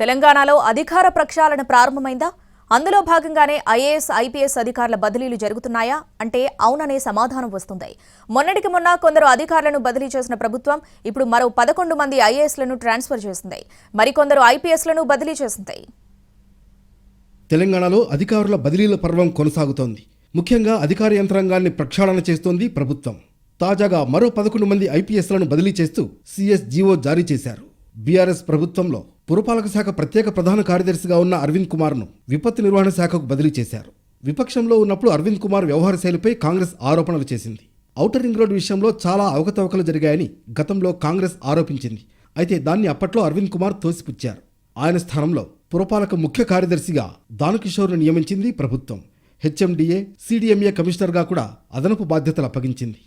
తెలంగాణలో అధికార ప్రక్షాళన ప్రారంభమైందా? అందులో భాగంగానే ఐఏఎస్, ఐపీఎస్ అధికారుల బదిలీలు జరుగుతున్నాయా అంటే అవుననే సమాధానం వస్తుంది. మొన్నటికి మొన్న కొందరు అధికారులను బదిలీ చేసిన ప్రభుత్వం ఇప్పుడు మరో 11 మంది ఐఏఎస్లను ట్రాన్స్ఫర్ చేసింది. మరికొందరు ఐపీఎస్లను బదిలీ చేసింది. తెలంగాణలో అధికారుల బదిలీల పర్వం కొనసాగుతోంది. ముఖ్యంగా అధికార యంత్రాంగాన్ని ప్రక్షాళన చేస్తోంది ప్రభుత్వం. తాజాగా మరో 11 మంది ఐపీఎస్లను బదిలీ చేస్తూ సిఎస్జీఓ జారీ చేశారు. బీఆర్ఎస్ ప్రభుత్వంలో పురపాలక శాఖ ప్రత్యేక ప్రధాన కార్యదర్శిగా ఉన్న అరవింద్ కుమార్ను విపత్తు నిర్వహణ శాఖకు బదిలీ చేశారు. విపక్షంలో ఉన్నప్పుడు అరవింద్ కుమార్ వ్యవహార శైలిపై కాంగ్రెస్ ఆరోపణలు చేసింది. ఔటర్ రింగ్ రోడ్డు విషయంలో చాలా అవకతవకలు జరిగాయని గతంలో కాంగ్రెస్ ఆరోపించింది. అయితే దాన్ని అప్పట్లో అరవింద్ కుమార్ తోసిపుచ్చారు. ఆయన స్థానంలో పురపాలక ముఖ్య కార్యదర్శిగా దానకిషోర్ను నియమించింది ప్రభుత్వం. హెచ్ఎండిఏ, సిడిఎంఏ కమిషనర్గా కూడా అదనపు బాధ్యతలు అప్పగించింది.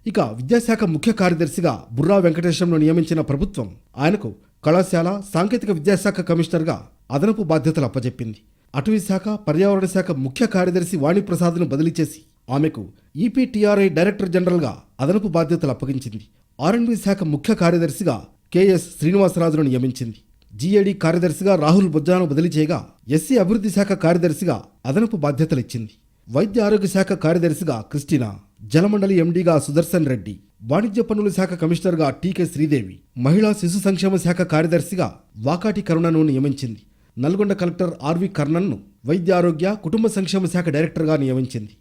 ఇక విద్యాశాఖ ముఖ్య కార్యదర్శిగా బుర్రా వెంకటేశంను నియమించిన ప్రభుత్వం ఆయనకు కళాశాల, సాంకేతిక విద్యాశాఖ కమిషనర్గా అదనపు బాధ్యతలు అప్పచెప్పింది. అటవీ శాఖ, పర్యావరణ శాఖ ముఖ్య కార్యదర్శి వాణిప్రసాద్ను బదిలీ చేసి ఆమెకు ఈపీటీఆర్ఐ డైరెక్టర్ జనరల్గా అదనపు బాధ్యతలు అప్పగించింది. ఆర్ఎండ్బీ శాఖ ముఖ్య కార్యదర్శిగా కెఎస్ శ్రీనివాసరాజును నియమించింది. జీఏడీ కార్యదర్శిగా రాహుల్ బొజ్జాను బదిలీ చేయగా ఎస్సీ అభివృద్ధి శాఖ కార్యదర్శిగా అదనపు బాధ్యతలిచ్చింది. వైద్య ఆరోగ్య శాఖ కార్యదర్శిగా క్రిస్టినా, జలమండలి ఎండీగా సుదర్శన్ రెడ్డి, వాణిజ్య పన్నుల శాఖ కమిషనర్గా టీకే శ్రీదేవి, మహిళా శిశు సంక్షేమ శాఖ కార్యదర్శిగా వాకాటి కరుణను నియమించింది. నల్గొండ కలెక్టర్ ఆర్వి కర్ణన్ను వైద్య ఆరోగ్య కుటుంబ సంక్షేమ శాఖ డైరెక్టర్గా నియమించింది.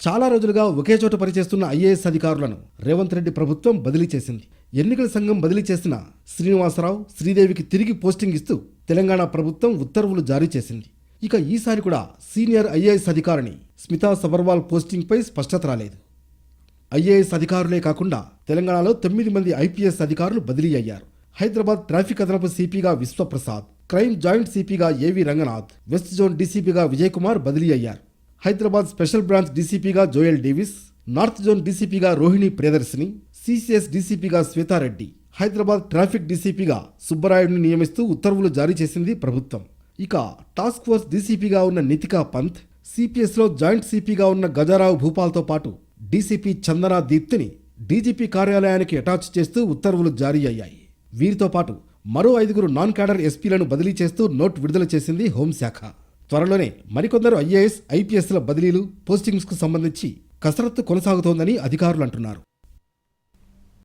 చాలా రోజులుగా ఒకే చోట పనిచేస్తున్న ఐఏఎస్ అధికారులను రేవంత్ రెడ్డి ప్రభుత్వం బదిలీ చేసింది. ఎన్నికల సంఘం బదిలీ చేసిన శ్రీనివాసరావు, శ్రీదేవికి తిరిగి పోస్టింగ్ ఇస్తూ తెలంగాణ ప్రభుత్వం ఉత్తర్వులు జారీ చేసింది. ఇక ఈసారి కూడా సీనియర్ ఐఏఎస్ అధికారిని స్మితా సబర్వాల్ పోస్టింగ్పై స్పష్టత రాలేదు. ఐఏఎస్ అధికారులే కాకుండా తెలంగాణలో 9 మంది ఐపీఎస్ అధికారులు బదిలీ అయ్యారు. హైదరాబాద్ ట్రాఫిక్ అదనపు సిపిగా విశ్వప్రసాద్, క్రైమ్ జాయింట్ సిపిగా ఏవి రంగనాథ్, వెస్ట్ జోన్ డీసీపీగా విజయ్ కుమార్ బదిలీ అయ్యారు. హైదరాబాద్ స్పెషల్ బ్రాంచ్ డీసీపీగా జోయల్ డేవిస్, నార్త్ జోన్ డీసీపీగా రోహిణి ప్రియదర్శిని, సిసిఎస్ డీసీపీగా శ్వేతారెడ్డి, హైదరాబాద్ ట్రాఫిక్ డీసీపీగా సుబ్బరాయుడిని నియమిస్తూ ఉత్తర్వులు జారీ చేసింది ప్రభుత్వం. ఇక టాస్క్ ఫోర్స్ డీసీపీగా ఉన్న నితికా పంత్, సిపిఎస్లో జాయింట్ సిపిగా ఉన్న గజారావు భూపాల్తో పాటు డీసీపీ చందనా దీప్తిని డీజీపీ కార్యాలయానికి అటాచ్ చేస్తూ ఉత్తర్వులు జారీ అయ్యాయి. వీరితో పాటు మరో 5 నాన్ క్యాడర్ ఎస్పీలను బదిలీ చేస్తూ నోట్ విడుదల చేసింది హోంశాఖ. త్వరలోనే మరికొందరు ఐఏఎస్, ఐపీఎస్ల బదిలీలు, పోస్టింగ్స్కు సంబంధించి కసరత్తు కొనసాగుతోందని అధికారులు అంటున్నారు.